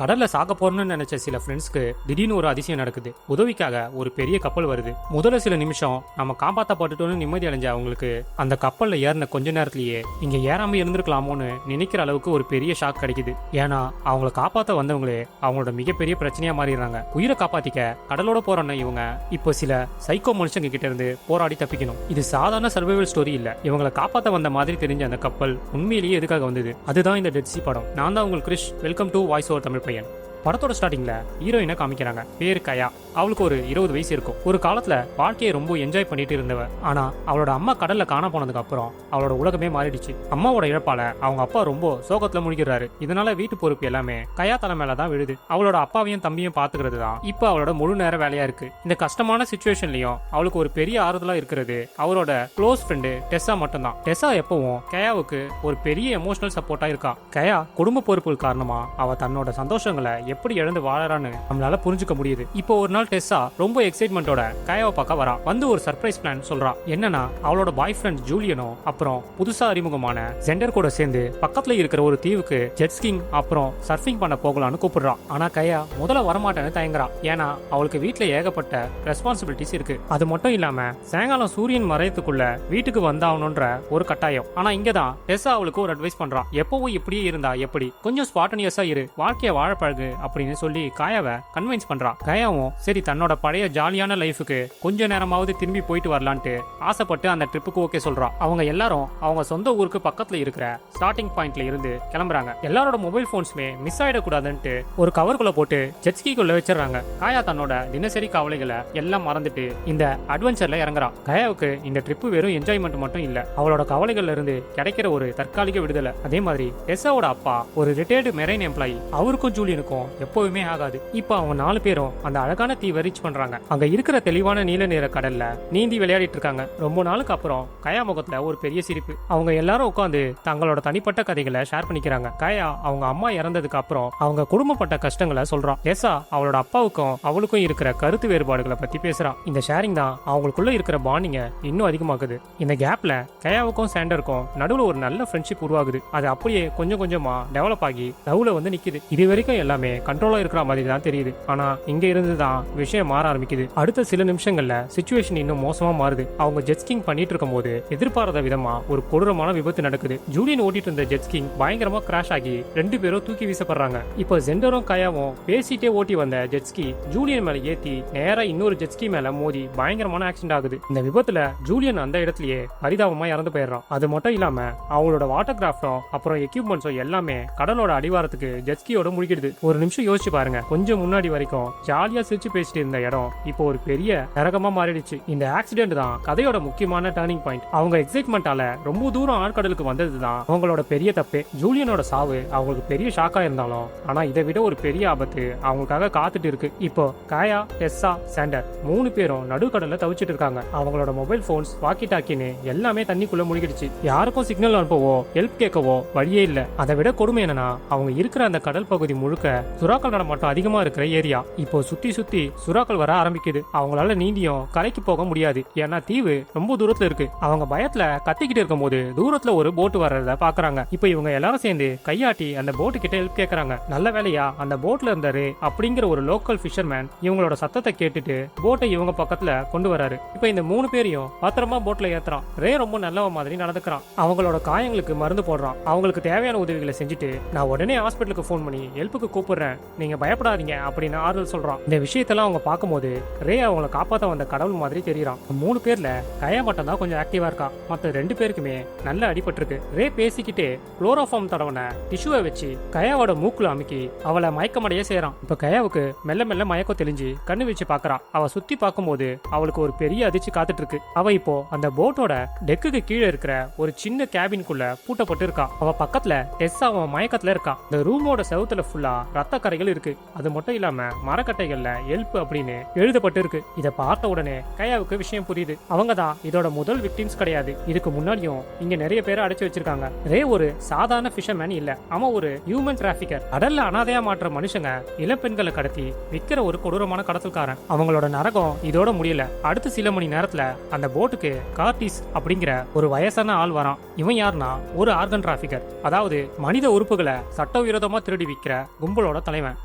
கடல்ல சாக்க போறோம்னு நினைச்ச சில ஃப்ரெண்ட்ஸ்க்கு திடீர்னு ஒரு அதிசயம் நடக்குது. உதவிக்காக ஒரு பெரிய கப்பல் வருது. முதல்ல சில நிமிஷம் நம்ம காப்பாற்றப்பட்டுட்டோம்னு நிம்மதி அடைஞ்ச அவங்களுக்கு அந்த கப்பல்ல ஏறின கொஞ்ச நேரத்திலேயே இங்க ஏறாம இருந்திருக்கலாமோன்னு நினைக்கிற அளவுக்கு ஒரு பெரிய ஷாக் கிடைக்குது. ஏன்னா அவங்கள காப்பாற்ற வந்தவங்களே அவங்களோட மிகப்பெரிய பிரச்சனையா மாறிடுறாங்க. உயிரை காப்பாத்திக்க கடலோட போறோன்னு இவங்க இப்போ சில சைக்கோ மனுஷங்க கிட்ட இருந்து போராடி தப்பிக்கணும். இது சாதாரண சர்வைவல் ஸ்டோரி இல்ல. இவங்களை காப்பாற்ற வந்த மாதிரி தெரிஞ்ச அந்த கப்பல் உண்மையிலேயே எதுக்காக வந்தது, அதுதான் இந்த டெட் சி படம். நான் தான் உங்களுக்கு Krish. Welcome to voice over Tamil பையன். படத்தோட ஸ்டார்டிங்ல ஹீரோயினை காமிக்கிறாங்க. பேரு கயா. அவளுக்கு ஒரு 20 வயசு இருக்கும். ஒரு காலத்துல வாழ்க்கையை ரொம்ப என்ஜாய் பண்ணிட்டு இருந்தவ. ஆனா அவளோட அம்மா கடல்ல காண போனதுக்கு அப்புறம் அவளோட உலகமே மாறிடுச்சு. அம்மாவோட இழப்பால அவங்க அப்பா ரொம்ப சோகத்துல முழிக்கிறாரு. இதனால வீட்டு பொறுப்பு எல்லாமே கயா தலை மேலதான் விழுது. அவளோட அப்பாவையும் தம்பியும் பாத்துக்கிறது தான் இப்ப அவளோட முழு நேர வேலையா இருக்கு. இந்த கஷ்டமான சிச்சுவேஷன்லயும் அவளுக்கு ஒரு பெரிய ஆறுதலா இருக்கிறது அவரோட க்ளோஸ் ஃப்ரெண்டு டெஸ்ஸா மட்டும்தான். டெஸ்ஸா எப்பவும் கயாவுக்கு ஒரு பெரிய எமோஷனல் சப்போர்ட்டா இருக்கா. கயா குடும்ப பொறுப்புகள் காரணமா அவ தன்னோட சந்தோஷங்களை எப்படி இழந்து வாழறான்னு நம்மளால புரிஞ்சுக்க முடியுது. இப்போ ஒரு நாள் டெஸ்ஸா ரொம்ப எக்ஸைட்மெண்டோட கயாவை பார்க்க வரா. வந்து ஒரு சர்ப்ரைஸ் பிளான் சொல்றா. என்னன்னா அவளோட பாய் ஃப்ரெண்ட் ஜூலியனும் அப்புறம் புதுசா அறிமுகமான ஜெண்டர் கூட சேர்ந்து பக்கத்துல இருக்கிற ஒரு தீவுக்கு ஜெட் ஸ்கீயிங் அப்புறம் சர்ஃபிங் பண்ண போகலான்னு கூப்பிடுறான். ஆனா கயா முதல்ல வரமாட்டேன்னு தயங்குறா. ஏன்னா அவளுக்கு வீட்டுல ஏகப்பட்ட ரெஸ்பான்சிபிலிட்டிஸ் இருக்கு. அது மட்டும் இல்லாம சாயங்காலம் சூரியன் மறையத்துக்குள்ள வீட்டுக்கு வந்தாகணும்ன்ற ஒரு கட்டாயம். ஆனா இங்கதான் டெஸ்ஸா அவளுக்கு ஒரு அட்வைஸ் பண்றா. எப்பவும் இப்படியே இருந்தா எப்படி, கொஞ்சம் ஸ்பாட்டனியஸா இரு, வாழ்க்கைய வாழ பழகு அப்படின்னு சொல்லி காயாவை கன்வின்ஸ் பண்றா. கயாவும் சரி தன்னோட பழைய ஜாலியான லைஃபுக்கு கொஞ்ச நேரமாவது திரும்பி போயிட்டு வரலான்ட்டு ஆசைப்பட்டு அந்த ட்ரிப்புக்கு ஓகே சொல்றா. அவங்க எல்லாரும் அவங்க சொந்த ஊருக்கு பக்கத்துல இருக்கிற ஸ்டார்டிங் பாயிண்ட்ல இருந்து கிளம்புறாங்க. எல்லாரோட மொபைல் போன்ஸுமே மிஸ் ஆயிடக்கூடாதுன்ட்டு ஒரு கவருக்குள்ள போட்டு ஜெட்ஸ்கிக்குள்ள வச்சிடறாங்க. காயா தன்னோட தினசரி கவலைகளை எல்லாம் மறந்துட்டு இந்த அட்வென்ச்சர்ல இறங்குறா. கயாவுக்கு இந்த ட்ரிப்பு வெறும் என்ஜாய்மெண்ட் மட்டும் இல்ல, அவளோட கவலைகள்ல இருந்து கிடைக்கிற ஒரு தற்காலிக விடுதலை. அதே மாதிரி டெஸ்ஸாவோட அப்பா ஒரு ரிட்டையர்டு மெரைன் எம்ப்ளாயி. அவருக்கும் ஜூலியனுக்கும் எப்பவுமே ஆகாது. இப்போ அவங்க 4 பேரும் அந்த அழகான தீவை ரீச் பண்றாங்க. அங்க இருக்கிற தெளிவான நீல நிற கடல்ல நீந்தி விளையாடிட்டு இருக்காங்க. ரொம்ப நாளுக்கு அப்புறம் கயா முகத்துல ஒரு பெரிய சிரிப்பு. அவங்க எல்லாரும் உட்காந்து தங்களோட தனிப்பட்ட கதைகளை ஷேர் பண்ணிக்கிறாங்க. கயா அவங்க அம்மா இறந்ததுக்கு அப்புறம் அவங்க குடும்பப்பட்ட கஷ்டங்களை சொல்றான். டெஸ்ஸா அவளோட அப்பாவுக்கும் அவளுக்கும் இருக்கிற கருத்து வேறுபாடுகளை பத்தி பேசுறான். இந்த ஷேரிங் தான் அவங்களுக்குள்ள இருக்கிற பாண்டிங்க இன்னும் அதிகமாகுது. இந்த கேப்ல கயாவுக்கும் சாண்டருக்கும் நடுவுல ஒரு நல்ல ஃப்ரெண்ட்ஷிப் உருவாகுது. அது அப்படியே கொஞ்சம் கொஞ்சமா டெவலப் ஆகி லவ்ல வந்து நிக்குது. இது வரைக்கும் எல்லாமே கண்ட்ரோலா இருக்கிற மாதிரி தான் தெரியுது. ஆனா இங்க இருந்து தான் விஷயம் மாற ஆரம்பிக்குது. அடுத்த சில நிமிஷங்கள்ல சிச்சுவேஷன் இன்னும் மோசமா மாறுது. அவங்க ஜெட் ஸ்கீயிங் பண்ணிட்டு இருக்கும் போது எதிர்பாராத விதமா ஒரு கொடூரமான விபத்து நடக்குது. ஜூலியன் ஓட்டிட்டு இருந்த ஜெட் ஸ்கீயிங் பயங்கரமா கிராஷ் ஆகி 2 பேரும் தூக்கி வீசப்படுறாங்க. இப்போ ஜெண்டரும் கயாவும் பேசிட்டே ஓட்டி வந்த ஜெட் ஸ்கீ ஜூலியன் மேல ஏத்தி நேரா இன்னொரு ஜெட் ஸ்கீ மேல மோதி பயங்கரமான ஆக்சிடென்ட் ஆகுது. இந்த விபத்துல ஜூலியன் அந்த இடத்துலயே பரிதாபமா இறந்து போயிடுறான். அது மட்டும் இல்லாம அவங்களோட வாட்டர் கிராஃப்டும் அப்புறம் எக்யூப்மெண்ட்ஸும் எல்லாமே கடலோட அடிவாரத்துக்கு ஜெட் ஸ்கீயோட முடிக்கிடுது. ஒரு நிமிஷம் யோசிச்சு பாருங்க, கொஞ்சம் முன்னாடி வரைக்கும் ஜாலியா சிரிச்சு பேசிட்டு இருந்த இடம் இப்போ ஒரு பெரிய நரகமா மாறிடுச்சு. இந்த ஆக்சிடென்ட் தான் கதையோட முக்கியமான டர்னிங் பாயிண்ட். அவங்க எக்ஸைட்மெண்டால ரொம்ப தூரம் ஆழ்கடலுக்கு வந்ததுதான் அவங்களோட பெரிய தப்பே. ஜூலியனோட சாவு அவங்களுக்கு பெரிய ஷாக்கா இருந்தாலும் ஆனா இதை விட ஒரு பெரிய ஆபத்து அவங்களுக்காக காத்துட்டு இருக்கு. இப்போ காயா, டெஸ்ஸா, சாண்டர் 3 பேரும் நடுக்கடல்ல தவிச்சிட்டு இருக்காங்க. அவங்களோட மொபைல் போன்ஸ், வாக்கி டாக்கின்னு எல்லாமே தண்ணிக்குள்ள முழுகிடுச்சு. யாருக்கும் சிக்னல் அனுப்பவோ ஹெல்ப் கேட்கவோ வழியே இல்ல. அதை விட கொடுமை என்னன்னா அவங்க இருக்கிற அந்த கடல் பகுதி முழுக்க சுறாக்கள் நடமாட்டம் அதிகமா இருக்கிற ஏரியா. இப்போ சுத்தி சுத்தி சுறாக்கள் வர ஆரம்பிக்குது. அவங்களால நீந்தியும் கரைக்கு போக முடியாது. ஏன்னா தீவு ரொம்ப தூரத்துல இருக்கு. அவங்க பயத்துல கத்திக்கிட்டு இருக்கும் போது தூரத்துல ஒரு போட் வர்றத பாக்குறாங்க. இப்போ இவங்க எல்லாரும் சேர்ந்து கையாட்டி அந்த போட்டு கிட்ட ஹெல்ப் கேக்குறாங்க. நல்ல வேலையா அந்த போட்ல இருந்தாரு அப்படிங்கிற ஒரு லோக்கல் ஃபிஷர்மேன் இவங்களோட சத்தத்தை கேட்டுட்டு போட்டை இவங்க பக்கத்துல கொண்டு வராரு. இப்போ இந்த 3 பேரையும் பத்திரமா போட்ல ஏத்துறான். ரே ரொம்ப நல்லவ மாதிரி நடந்துக்கிறான். அவங்களோட காயங்களுக்கு மருந்து போடுறான். அவங்களுக்கு தேவையான உதவிகளை செஞ்சுட்டு நான் உடனே ஹாஸ்பிட்டலுக்கு போன் பண்ணி ஹெல்ப்புக்கு கூப்பிடுறேன், நீங்க பயப்படாதீங்க அப்படின்னு ஆறுதல் சொல்றான். இந்த விஷயத்தெல்லாம் அவங்க பார்க்கும்போது ரே அவங்கள காப்பாற்ற வந்த கடவுள் மாதிரி தெரியறான். 3 பேர்ல கயா மட்டும் தான் கொஞ்சம் ஆக்டிவா இருக்கா. மற்ற 2 பேருக்குமே நல்ல அடிபட்டிருக்கு. ரே பேசிக்கிட்டே குளோரோஃபார்ம் தடவன டிஷ்யூவை வச்சு கயாவோட மூக்குல அமுக்கி அவளை மயக்கமடைய செய்யறான். இப்ப கயாவுக்கு மெல்ல மெல்ல மயக்கம் தெளிஞ்சு கண்ணு வச்சு பாக்குறா. அவ சுத்தி பார்க்கும்போது அவளுக்கு ஒரு பெரிய அதிர்ச்சி காத்துட்டு இருக்கு. அவ இப்போ அந்த போட்டோட டெக்குக்கு கீழே இருக்கிற ஒரு சின்ன கேபின்குள்ள பூட்டப்பட்டு இருக்கா. அவ பக்கத்துல டெஸ்ஸா அவன் மயக்கத்துல இருக்கா. இந்த ரூமோட செவுத்துல ஃபுல்லா ரத்த கரைகள் இருக்கு. அது மட்டும் இல்லாம மரக்கட்டைகள்ல ஹெல்ப் அப்படின்னு எழுதப்பட்டு இருக்கு. இதை பார்த்த உடனே கயாவுக்கு விஷயம் புரியுது. அவங்க தான் இதோட முதல் விக்டிம்ஸ் கிடையாது. இதுக்கு முன்னாடியும் இங்க நிறைய பேரை அடைச்சு வச்சிருக்காங்க. ரே ஒரு சாதாரண ஃபிஷர்மேன் இல்ல, அவன் ஒரு ஹியூமன் டிராபிக்கர். கடல்ல அனாதையா மாற்ற மனுஷங்க இளப்பெண்களை கடத்தி விக்கிற ஒரு கொடூரமான கடத்தல்காரன். அவங்களோட நரகம் இதோட முடியல. அடுத்த சில மணி நேரத்துல அந்த போட்டுக்கு கார்டிஸ் அப்படிங்கிற ஒரு வயசான ஆள் வரான். இவன் யாருன்னா ஒரு ஆர்கன் டிராபிக்கர், அதாவது மனித உறுப்புகளை சட்டவிரோதமா திருடி விற்கிற கும்பலோட தலைவன்.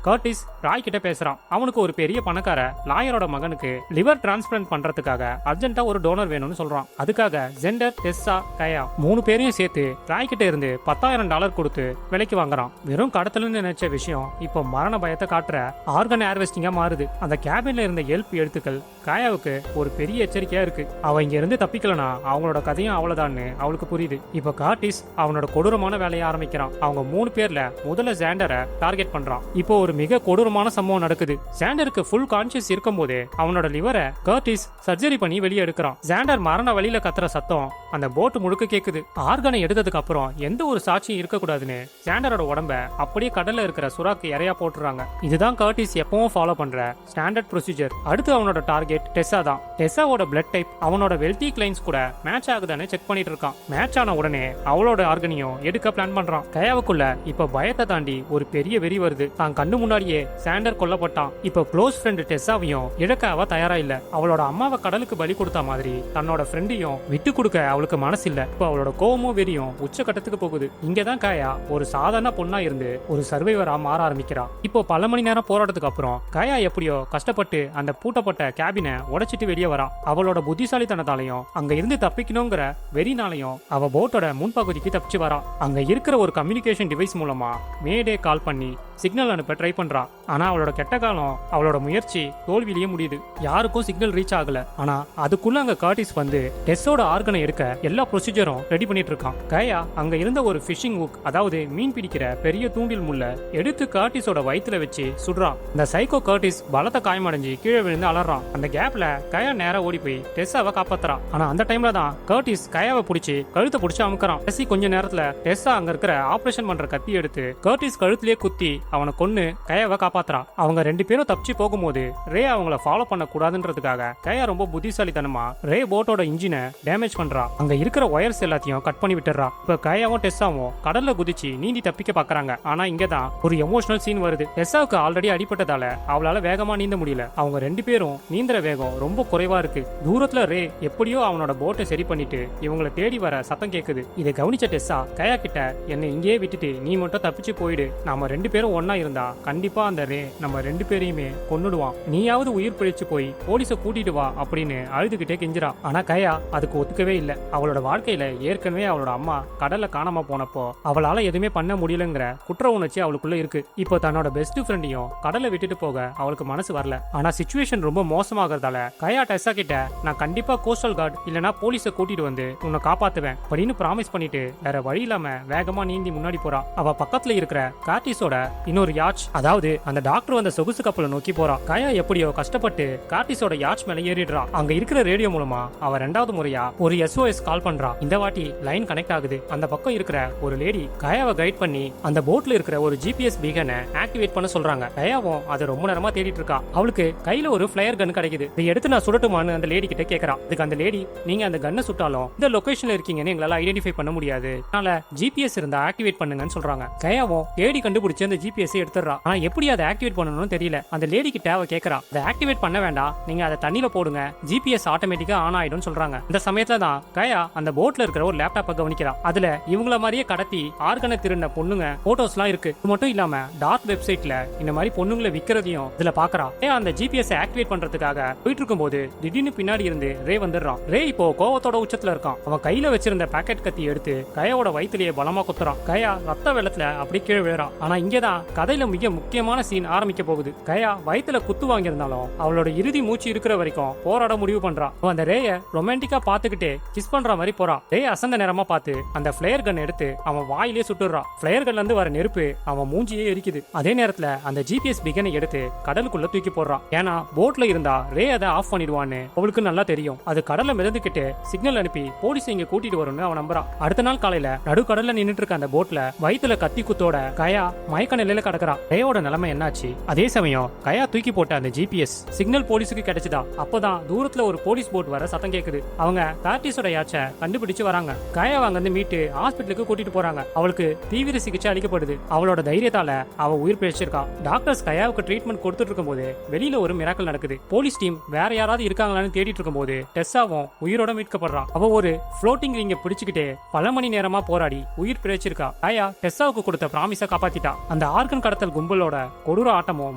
கர்டிஸ் ராய் கிட்ட பேசுறான். அவனுக்கு ஒரு பெரிய பணக்கார லாயரோட மகனுக்கு லிவர் டிரான்ஸ்பிளான்ட் பண்றதுக்காக அர்ஜென்ட்டா ஒரு டோனர் வேணும்னு சொல்றான். அதுக்காக ஜெண்டர், டெஸ்ஸா, கயா 3 பேரையும் சேர்த்து ராய் கிட்ட இருந்து $10,000 கொடுத்து விலைக்கு வாங்குறான். வெறும் கடத்தலுன்னு நினைச்ச விஷயம் இப்போ மரண பயத்தை காட்டுற ஆர்கன் ஹார்வெஸ்டிங்கா மாறுது. அந்த கேபின்ல இருந்த ஹெல்ப் எழுத்துக்கள் காயாவுக்கு ஒரு பெரிய எச்சரிக்கையா இருக்கு. அவ இங்க இருந்து தப்பிக்கலனா அவங்களோட கதையும் அவ்வளவுதான்னு அவளுக்கு புரியுது. இப்ப கார்டிஸ் அவனோட கொடூரமான வேலையை ஆரம்பிக்கிறான். அவங்க 3 பேர்ல முதல்ல ஜாண்டரை டார்கெட் பண்றான். இப்போ ஒரு மிக கொடூரமான சம்பவம் நடக்குது. ஜாண்டருக்கு ஃபுல் கான்சியஸ் இருக்கும் போது அவனோட லிவரை கர்டிஸ் சர்ஜரி பண்ணி வெளியே எடுக்கிறான். ஜாண்டர் மரண வழியில கத்துற சத்தம் அந்த போட் முழுக்க கேக்குது. ஆர்கனை எடுத்ததுக்கு அப்புறம் எந்த ஒரு சாட்சியும் இருக்கக்கூடாதுன்னு ஜாண்டரோட உடம்ப அப்படியே கடல்ல இருக்கிற சுறாக்கு இறையா போட்டுறாங்க. இதுதான் கர்டிஸ் எப்பவும் ஃபாலோ பண்ற ஸ்டாண்டர்ட் ப்ரொசீஜர். அடுத்து அவனோட டார்கெட் டெஸ்ஸா தான். டெஸ்ஸாவோட பிளட் டைப் அவனோட வெல்தி கிளைன்ஸ் கூட மேட்ச் ஆகுதான்னு செக் பண்ணிட்டு இருக்கான். மேட்ச் ஆன உடனே அவளோட ஆர்கனையும் எடுக்க பிளான் பண்றான். கயாவுக்குள்ள இப்ப பயத்தை தாண்டி ஒரு பெரிய வெறி வருது. தான் கண்ணு முன்னாடியே சாண்டர் கொல்லப்பட்டான். இப்ப க்ளோஸ் ஃப்ரெண்ட் டெஸ்ஸாவையும் இழக்க அவ தயாரா இல்ல. அவளோட அம்மாவை கடலுக்கு பலி கொடுத்த மாதிரி தன்னோட ஃப்ரெண்டையும் விட்டு கொடுக்க அவளுக்கு மனசு இல்ல. இப்ப அவளோட கோவமும் வெறியும் உச்சகட்டத்துக்கு போகுது. இங்கதான் காயா ஒரு சாதாரண பொண்ணா இருந்து ஒரு சர்வைவரா மாற ஆரம்பிக்கிறா. இப்போ பல மணி நேரம் போராட்டத்துக்கு அப்புறம் காயா எப்படியோ கஷ்டப்பட்டு அந்த பூட்டப்பட்ட கேபினை உடைச்சிட்டு வெளியே வரா. அவளோட புத்திசாலித்தனத்தாலையும் அங்க இருந்து தப்பிக்கணுங்கிற வெறினாலையும் அவ போட்டோட முன்பகுதிக்கு தப்பிச்சு வரா. அங்க இருக்கிற ஒரு கம்யூனிகேஷன் டிவைஸ் மூலமா மேடே கால் பண்ணி சிக்னல் அனுப்ப ட்ரை பண்றா. ஆனா அவளோட கெட்ட காலம் அவளோட முயற்சி தோல்வியிலேயே முடியுது. யாருக்கும் சிக்னல் ரீச் ஆகல. ஆனா அதுக்குள்ள அங்க கார்டிஸ் வந்து டெஸ்ஸோட ஆர்கனை எடுக்க எல்லா ப்ரொசீஜரும் ரெடி பண்ணிட்டு இருக்கான். கயா அங்க இருந்த ஒரு ஃபிஷிங் ஹுக், அதாவது மீன் பிடிக்கிற பெரிய தூண்டில் முள்ள எடுத்து கார்டிஸோட வயித்துல வச்சு சுடுறான். இந்த சைக்கோ கார்டிஸ் பலத்த காயமடைஞ்சு கீழே விழுந்து அலறான். அந்த கேப்ல கயா நேரா ஓடி போய் டெஸ்ஸாவை காப்பாத்துறான். ஆனா அந்த டைம்ல தான் கார்டிஸ் கயாவை பிடிச்சி கழுத்தை பிடிச்சி அமுக்குறான். டெஸ்ஸி கொஞ்ச நேரத்துல டெஸ்ஸா அங்க இருக்கிற ஆபரேஷன் பண்ற கத்தி எடுத்து கார்டிஸ் கழுத்திலேயே குத்தி அவனை கொன்னு கயாவை காப்பாத்துறான். அவங்க 2 பேரும் தப்பிச்சு போகும்போது ரே அவங்கள ஃபாலோ பண்ண கூடாதுன்றதுக்காக கயா ரொம்ப புத்திசாலித்தனமா ரே போட்டோட இன்ஜினை டேமேஜ் பண்றா. அங்க இருக்கிற ஒயர்ஸ் எல்லாத்தையும் கட் பண்ணி விட்டுறா. இப்ப கயாவும் டெஸ்ஸாவும் கடல்ல குதிச்சு நீந்தி தப்பிக்க பாக்குறாங்க. ஆனா இங்கதான் ஒரு எமோஷனல் சீன் வருது. டெஸ்ஸாவுக்கு ஆல்ரெடி அடிபட்டதால அவளால வேகமா நீந்த முடியல. அவங்க 2 பேரும் நீந்துற வேகம் ரொம்ப குறைவா இருக்கு. தூரத்துல ரே எப்படியோ அவனோட போட்டை சரி பண்ணிட்டு இவங்களை தேடி வர சத்தம் கேக்குது. இதை கவனிச்ச டெஸ்ஸா கயா கிட்ட என்னை இங்கேயே விட்டுட்டு நீ மட்டும் தப்பிச்சு போயிடு, நாம 2 பேரும் ஒன்னா இருந்தா கண்டிப்பா அந்த ரே நம்ம 2 பேரையுமே கொன்னுடுவான், நீயாவது உயிர் பிழைச்சு போய் போலீஸ கூட்டிட்டு வா அப்படின்னு அழுதுகிட்டே கெஞ்சிரா. ஆனா கயா அதுக்கு ஒத்துக்கவே இல்ல. அவளோட வாழ்க்கையில ஏற்கனவே அவளோட அம்மா கடல்ல காணாம போனப்போ அவளால எதுவுமே பண்ண முடியலங்கிற குற்ற உணர்ச்சி அவளுக்குள்ள இருக்கு. இப்போ தன்னோட பெஸ்ட் ஃப்ரெண்டையும் கடலை விட்டுட்டு போக அவளுக்கு மனசு வரல. ஆனா சிச்சுவேஷன் ரொம்ப மோசமாகறதால கயா டெஸ்ஸா கிட்ட நான் கண்டிப்பா கோஸ்டல் கார்டு இல்லனா போலீஸ கூட்டிட்டு வந்து உன்னை காப்பாத்துவேன் அப்படின்னு ப்ராமிஸ் பண்ணிட்டு வேற வழி இல்லாம வேகமா நீந்தி முன்னாடி போறா. அவ பக்கத்துல இருக்கிற கார்டிஸோட இன்னொரு யாட்ச், அதாவது அந்த டாக்டர் வந்த சொகுசு கப்பலை நோக்கி போறா. கயா எப்படியோ கஷ்டப்பட்டு கார்டிஸோட யாட்ச் மேல ஏறிடுறா. அங்க இருக்கிற ரேடியோ மூலமா அவ 2வது முறையா ஒரு SOS கால் பண்றா. இந்த வாட்டி லைன் கனெக்ட் ஆகுது. அந்த பக்கம் இருக்கிற ஒரு லேடி கயாவை கைட் பண்ணி அந்த போட்ல இருக்கிற ஒரு GPS பீகனை ஆக்டிவேட் பண்ண சொல்றாங்க. கயாவும் அதை ரொம்ப நேரமா தேடிட்டு இருக்கா. அவளுக்கு கையில ஒரு ஃபிளையர் கன் கிடைக்குது. இதை எடுத்து நான் சுடட்டுமான்னு அந்த லேடி கிட்ட கேக்குறா. அதுக்கு அந்த லேடி, நீங்க அந்த கன்னை சுட்டாலும் இந்த லொகேஷன்ல இருக்கீங்கன்னு எங்களால ஐடென்டிஃபை பண்ண முடியாது, அதனால GPS இருந்தா ஆக்டிவேட் பண்ணுங்கன்னு சொல்றாங்க. கயாவும் தேடி கண்டுபிடிச்சு அந்த GPS எடுத்துறா. ஆனா எப்படி அதை ஆக்டிவேட் பண்ணணும்னு தெரியல. அந்த லேடி கிட்ட அவ கேக்குறா, அதை ஆக்டிவேட் பண்ண வேண்டாம், நீங்க அதை தண்ணியில போடுங்க, GPS ஆட்டோமேட்டிக்கா ஆன் ஆயிடும் சொல்றாங்க. இந்த சமயத்துல தான் கயா அந்த போட்ல இருக்கிற ஒரு லேப்டாப்பை கவனிக்கிறா. அதுல இவங்கள மாதிரியே கடத்தி ஆர்கனை திருடின பொண்ணுங்க போட்டோஸ்லாம் இருக்கு. இது மட்டும் இல்லாம டார்க் வெப்சைட்ல இந்த மாதிரி பொண்ணுங்களை விக்கிறதையும் இதுல பாக்குறா. அந்த GPS ஆக்டிவேட் பண்றதுக்காக போயிட்டு இருக்கும்போது திடீர்னு பின்னாடி இருந்து ரே வந்துடுறான். ரே இப்போ கோவத்தோட உச்சத்துல இருக்கான். அவன் கையில வச்சிருந்த பாக்கெட் கத்தி எடுத்து கயாவோட வயிற்றுலயே பலமா குத்துறான். கயா ரத்த வெள்ளத்துல அப்படி கீழே விழுறான். ஆனா இங்கதான் கதையில மிக முக்கியமான சீன் ஆரம்பிக்க போகுது. கயா வயித்துல குத்து வாங்கியிருந்தாலும் அவளோட இறுதி மூச்சு இருக்கிற வரைக்கும் போராட முடிவு பண்றா. அவன் அந்த ரேய ரொமான்டிக்கா பாத்துக்கிட்டே கிஸ் பண்ற மாதிரி போறா. ரே அசந்த நேரமா பார்த்து அந்த பிளேயர் கன் எடுத்து அவன் வாயிலே சுட்டுறா. பிளேயர் கன்ல இருந்து வர நெருப்பு அவன் மூஞ்சியே எரிக்குது. அதே நேரத்துல அந்த GPS பிகனை எடுத்து கடலுக்குள்ள தூக்கி போடுறான். ஏன்னா போட்ல இருந்தா ரே அதை ஆஃப் பண்ணிடுவான்னு அவளுக்கு நல்லா தெரியும். அது கடல்ல மிதந்துகிட்டு சிக்னல் அனுப்பி போலீஸ் இங்க கூட்டிட்டு வரும்னு அவன் நம்புறான். அடுத்த நாள் காலையில நடுக்கடல்ல நின்னுட்டு இருக்க அந்த போட்ல வயித்துல கத்தி குத்தோட கயா மயக்க நிலையில கிடக்குறா. ரேயோட நிலைமை என்னாச்சு? அதே சமயம் கயா தூக்கி போட்ட அந்த GPS சிக்னல் போலீஸுக்கு கிடைச்சதா. அப்பதான் தூரத்துல ஒரு போலீஸ் போட் வர சத்தம் கேக்குது. அவங்க கார்டிஸோட யாச்ச கண்டுபிடிச்சு வராங்க. கயாவை அங்க இருந்து மீட்டு ஹாஸ்பிட்டலுக்கு கூட்டிட்டு போறாங்க. அவளுக்கு தீவிர சிகிச்சை அளிக்கப்படுது. அவளோட தைரியத்தால அவ உயிர் பிழைச்சிருக்கா. டாக்டர்ஸ் கயாவுக்கு ட்ரீட்மெண்ட் கொடுத்துட்டு இருக்கும்போது வெளியில ஒரு மிராக்கல் நடக்குது. போலீஸ் டீம் வேற யாராவது இருக்காங்களான்னு தேடிட்டு இருக்கும்போது டெஸ்ஸாவும் உயிரோட மீட்கப்படுறா. அவ ஒரு ஃப்ளோட்டிங் ரிங்க பிடிச்சுக்கிட்டே பல மணி நேரமா போராடி உயிர் பிழைச்சிருக்கா. கயா டெஸ்ஸாவுக்கு கொடுத்த பிராமிஸ காப்பாத்திட்டா. அந்த ஜார்க்கண்ட் கடத்தல் கும்பலோட கொடூர ஆட்டமும்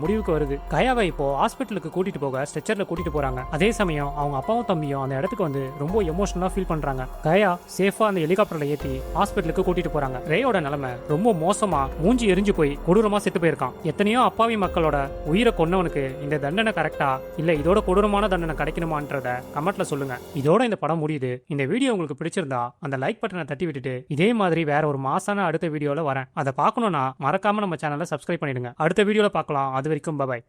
முடிவுக்கு வருது. கயாவை இப்போ ஹாஸ்பிட்டலுக்கு கூட்டிட்டு போக ஸ்ட்ரெச்சர்ல கூட்டிட்டு போறாங்க. அதே சமயம் அவங்க அப்பாவும் தம்பியும் அந்த இடத்துக்கு வந்து ரொம்ப எமோஷனலா ஃபீல் பண்றாங்க. கயா சேஃபா அந்த ஹெலிகாப்டர்ல ஏத்தி ஹாஸ்பிட்டலுக்கு கூட்டிட்டு போறாங்க. ரேயோட நிலைமை ரொம்ப மோசமா, மூஞ்சி எரிஞ்சு போய் கொடூரமா செத்து போயிருக்கான். எத்தனையோ அப்பாவி மக்களோட உயிரை கொன்னவனுக்கு இந்த தண்டனை கரெக்டா இல்ல இதோட கொடூரமான தண்டனை கிடைக்கணுமான்றத கமெண்ட்ல சொல்லுங்க. இதோட இந்த படம் முடியுது. இந்த வீடியோ உங்களுக்கு பிடிச்சிருந்தா அந்த லைக் பட்டனை தட்டி விட்டுட்டு இதே மாதிரி வேற ஒரு மாசான அடுத்த வீடியோல வரேன். அதை பார்க்கணும்னா மறக்காம நம்ம சேனலை சப்ஸ்கிரைப் பண்ணிடுங்க. அடுத்த வீடியோல பார்க்கலாம். அது வரைக்கும் பை.